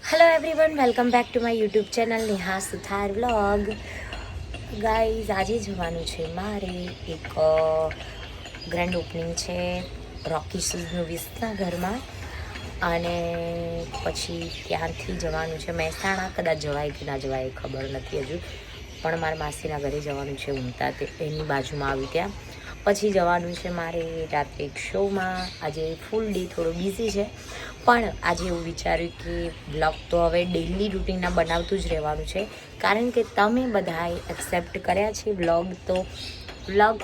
Hello everyone, welcome back to my YouTube channel Neha Suthar vlog. Guys, આજે જવાનું છે મારે એક ગ્રેન્ડ ઓપનિંગ છે રોકી શૂઝનું વિસનગરમાં, અને પછી ત્યાંથી જવાનું છે મહેસાણા. કદાચ જવાય કે ના જવાય ખબર નથી હજુ, પણ મારા માસીના ઘરે જવાનું છે ઉમતા, તે એની બાજુમાં આવ્યું ત્યાં. પછી જવાનું છે મારે રાત્રે એક શોમાં. આજે ફૂલ ડે થોડો બિઝી છે, પણ આજે એવું વિચાર્યું કે બ્લોગ તો હવે ડેઇલી રૂટીનના બનાવતું જ રહેવાનું છે, કારણ કે તમે બધાએ એક્સેપ્ટ કર્યા છે બ્લોગ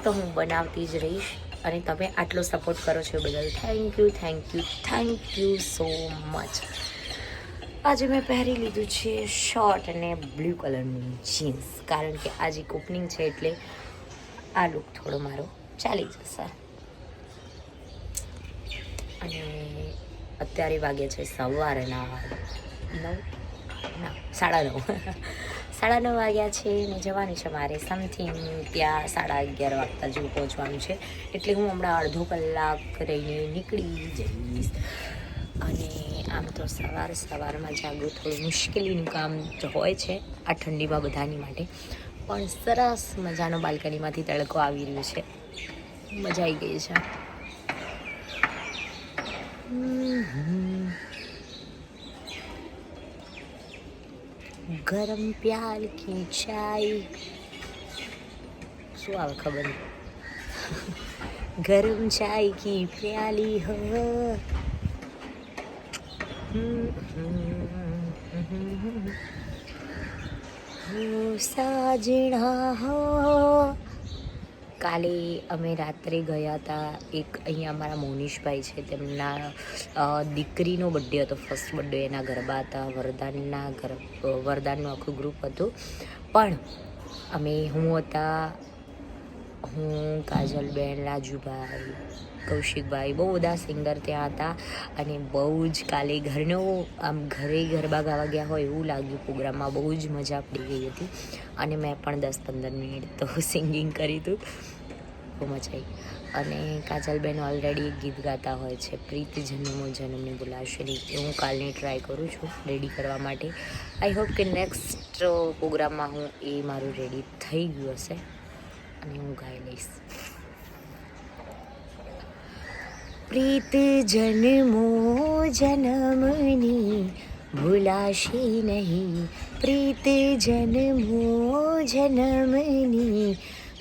તો હું બનાવતી જ રહીશ. અને તમે આટલો સપોર્ટ કરો છો બદલ થેન્ક યુ સો મચ. આજે મેં પહેરી લીધું છે શોર્ટ અને બ્લુ કલરનું જીન્સ, કારણ કે આજે એક ઓપનિંગ છે એટલે આ લુક થોડો મારો ચાલી જશે. અને અત્યારે વાગે છે સવારના 9:30 વાગ્યા છે ને જવાનું છે મારે સમથિંગ ત્યાં 11:30 વાગતા જેવું પહોંચવાનું છે, એટલે હું હમણાં અડધો કલાક રહીને નીકળી જઈશ. અને આમ તો સવારમાં જાગવું થોડું મુશ્કેલીનું કામ હોય છે આ ઠંડીમાં બધાની માટે, પણ સરસ મજાનો બાલ્કનીમાંથી તડકો આવી રહ્યો છે, મજા આવી ગઈ છે. ગરમ પ્યાલ કી ચાય, શું આવે ખબર નહીં. ગરમ ચાય કી પ્યાલી હો, સાજણા હો. કાલે અમે રાત્રે ગયા હતા એક અહીંયા અમારા મોનીશભાઈ છે, તેમના દીકરીનો બર્થડે હતો, ફર્સ્ટ બર્થડે, એના ગરબા હતા. વરદાનનું આખું ગ્રુપ હતું, પણ હું કાજલબેન, રાજુભાઈ, કૌશિકભાઈ, બહુ બધા સિંગર ત્યાં હતા. અને બહુ જ કાલે ઘરે ગરબા ગાવા ગયા હોય એવું લાગ્યું. પ્રોગ્રામમાં બહુ જ મજા પડી ગઈ હતી, અને મેં પણ 10-15 મિનિટ તો સિંગિંગ કરી હતું, બહુ મજા આવી. અને કાજલબેન ઓલરેડી એક ગીત ગાતા હોય છે, પ્રીત જન્મો જન્મની ભૂલાશે નહીં, એ હું કાલની ટ્રાય કરું છું રેડી કરવા માટે. આઈ હોપ કે નેક્સ્ટ પ્રોગ્રામમાં એ મારું રેડી થઈ ગયું હશે અને હું ગાઈ લઈશ. પ્રીત જન્મો જન્મની ભૂલાશે નહીં, પ્રીત જન્મો જન્મની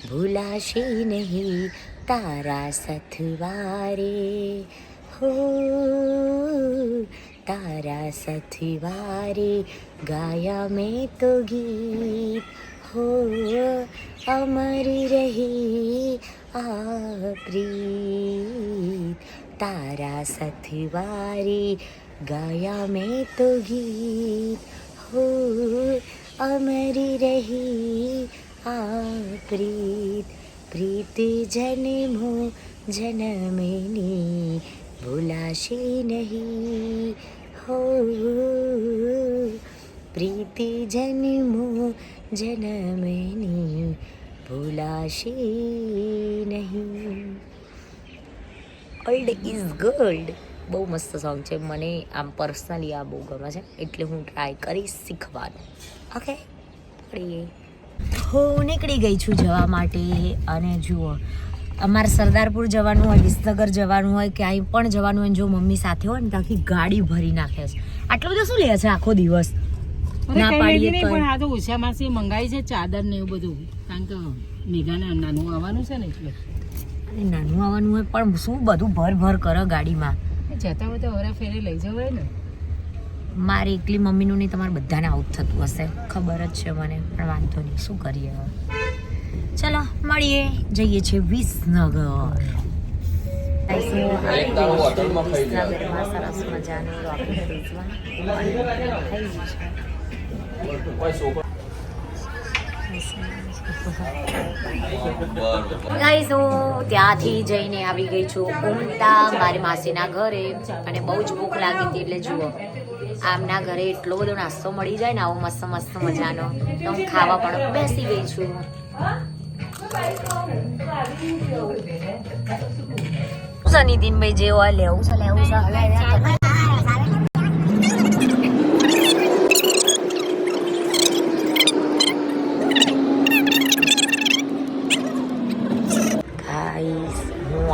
ભૂલાશે નહીં, તારા સથવારે હો, તારા સથવારે ગાયા મેં તો ગીત હો, અમર રહી આ પ્રીત, તારા સથવારે ગાયા મેં તો ગીત હો, અમર રહી આ પ્રીત, પ્રીત જન્મો જન્મની ભૂલાશે નહીં હો, પ્રીત જન્મો જન્મની ભૂલાશે નહીં. ઓલ્ડ ઇઝ ગોલ્ડ બહુ મસ્ત સોંગ છે, મને આમ પર્સનલી આ બહુ ગમે છે, એટલે હું ટ્રાય કરીશ શીખવાનું. ઓકે, હું નીકળી ગઈ છું જવા માટે. અને જુઓ, અમારે સરદારપુર જવાનું હોય, વિસનગર જવાનું હોય, ક્યાંય પણ જવાનું હોય, જો મમ્મી સાથે હોય ને તો આખી ગાડી ભરી નાખે છે. આટલો બધો શું લે છે આખો દિવસ? ના પાડીએ તો પણ આ તો ઉષામાંથી મંગાવી છે ચાદર ને એવું બધું, કારણ કે મેઘાને નાનું આવવાનું છે ને એટલે. અને નાનું આવવાનું હોય પણ શું બધું ભર કરે ગાડીમાં. જતા હોય તો હરા ફેરે લઈ જવાય ને. મારે એકલી મમ્મીનું નહીં, તમારે બધાને આવું થતું હશે, ખબર જ છે મને, પણ વાંધો નહીં, શું કરીએ હવે. ચલો મળીએ, જઈએ છીએ વિસનગર. વિસનગરમાં સરસ મજાનું રોકી શૂઝમાં થઈ ગયું છે. ગાઈસ, હું ત્યાંથી જઈને આવી ગઈ છું ઉમટા મારી માસીના ઘરે, અને બહુ જ ભૂખ લાગી હતી, એટલે જુઓ આમના ઘરે એટલો બધો નાસ્તો મળી જાય ને આવો મસ્ત મજાનો, તો હું ખાવા પણ બેસી ગઈ છું. નીતિનભાઈ જે હોય લેવું છે.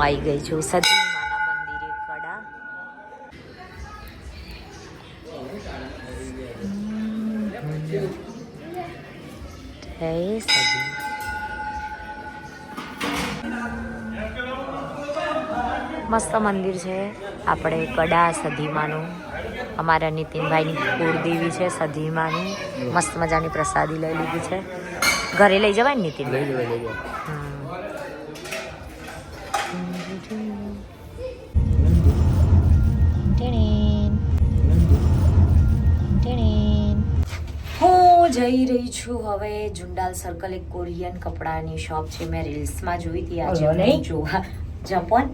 આવી ગઈ છું સતી માના મંદિરે કડા. જય સતી. મસ્ત મંદિર છે. આપણે કડા સધીમાનું, અમારા નીતિનભાઈની કુળદેવી છે સધીમાની. મસ્ત મજાની પ્રસાદી લઈ લીધી છે. ઘરે લઈ જવાય ને નીતિનભાઈ? હું જઈ રહી છું હવે જુંડાલ સર્કલ. એક કોરિયન કપડાની શોપ છે, મેં રીલ્સમાં જોઈ હતી. આજે હું જોવા જપોન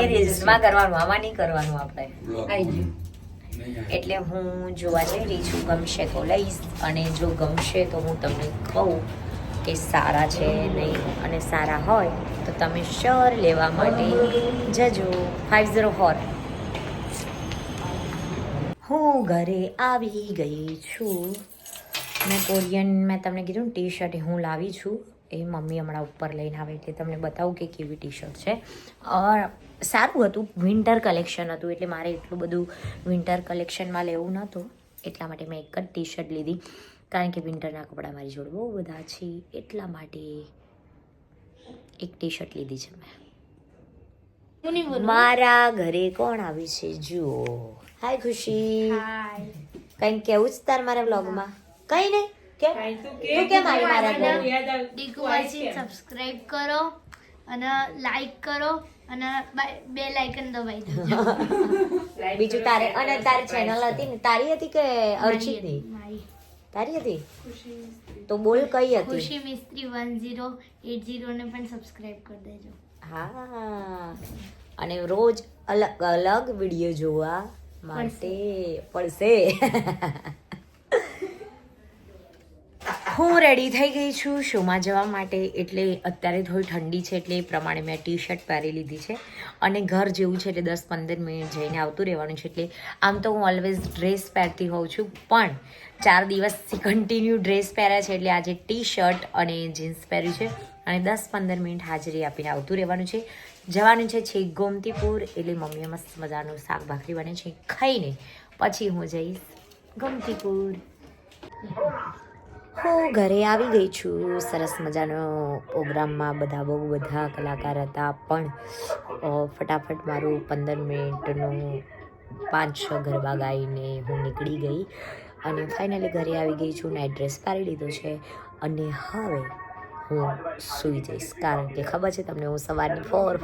એ રીલ્સમાં કરવાનું, આમાં નહીં કરવાનું આપણે. એટલે હું જોવા જઈ રહી છું. ગમશે તો લઈશ, અને જો ગમશે તો હું તમને કહું કે સારા છે નહીં, અને સારા હોય તો તમે શ્યોર લેવા માટે જજો. 504. હું ઘરે આવી ગઈ છું. મેં કોરિયન, મેં તમને કીધું ટી શર્ટ હું લાવી છું. એ મમ્મી હમણાં ઉપર લઈને આવે એટલે તમને બતાવું કે કેવી ટી શર્ટ છે. સારું હતું, વિન્ટર કલેક્શન હતું, એટલે મારે એટલું બધું વિન્ટર કલેક્શનમાં લેવું નહોતું. એટલા માટે મેં એક જ ટી શર્ટ લીધી, કારણ કે વિન્ટરના કપડાં મારી જોડે બહુ બધા છે. એટલા માટે એક ટી શર્ટ લીધી છે મેં. મારા ઘરે કોણ આવી છે જુઓ. હાય ખુશી. કંઈક કેવું જ તાર મારા બ્લોગમાં? કંઈ નહીં. તું કેમ આવી મારા ઘરે? સબસ્ક્રાઇબ કરો અને લાઈક કરો અને બેલ આઇકન દબાવી દો. બીજું તારે, અને તારી ચેનલ હતી ને, તારી હતી કે અર્ચિતની? મારી તારી હતી. તો બોલ કઈ હતી? ખુશી મિસ્ત્રી 1080 ને પણ સબસ્ક્રાઇબ કરી દેજો. હા, અને રોજ અલગ અલગ વિડીયો જોવા માટે પડશે. હું રેડી થઈ ગઈ છું શોમાં જવા માટે. એટલે અત્યારે થોડી ઠંડી છે એટલે એ પ્રમાણે મેં ટી શર્ટ પહેરી લીધી છે. અને ઘર જેવું છે એટલે 10-15 મિનિટ જઈને આવતું રહેવાનું છે. એટલે આમ તો હું ઓલવેઝ ડ્રેસ પહેરતી હોઉં છું, પણ 4 દિવસથી કન્ટિન્યુ ડ્રેસ પહેર્યા છે, એટલે આજે ટી શર્ટ અને જીન્સ પહેર્યું છે. અને 10-15 મિનિટ હાજરી આપીને આવતું રહેવાનું છે. જવાનું છે છેક ગોમતીપુર. એટલે મમ્મીએ મસ્ત મજાનું શાક ભાખરી બને છે, ખાઈને પછી હું જઈશ ગોમતીપુર. હું ઘરે આવી ગઈ છું. સરસ મજાનો પ્રોગ્રામમાં બહુ બધા કલાકાર હતા, પણ ફટાફટ મારું 15 મિનિટનું 5-6 ગરબા ગાઈને હું નીકળી ગઈ. અને ફાઇનલી ઘરે આવી ગઈ છું. નાઇટ ડ્રેસ પહેરી લીધો છે, અને હવે હું સૂઈ જઈશ, કારણ કે ખબર છે તમને હું સવારની ફોર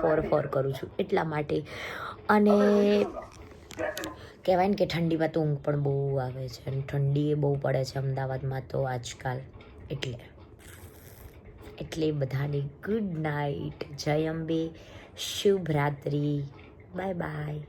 કરું છું એટલા માટે. અને કહેવાય ને કે ઠંડીમાં તો ઊંઘ પણ બહુ આવે છે, અને ઠંડી એ બહુ પડે છે અમદાવાદમાં તો આજકાલ. એટલે બધાને ગુડ નાઇટ, જય અંબે, શુભ રાત્રિ, બાય બાય.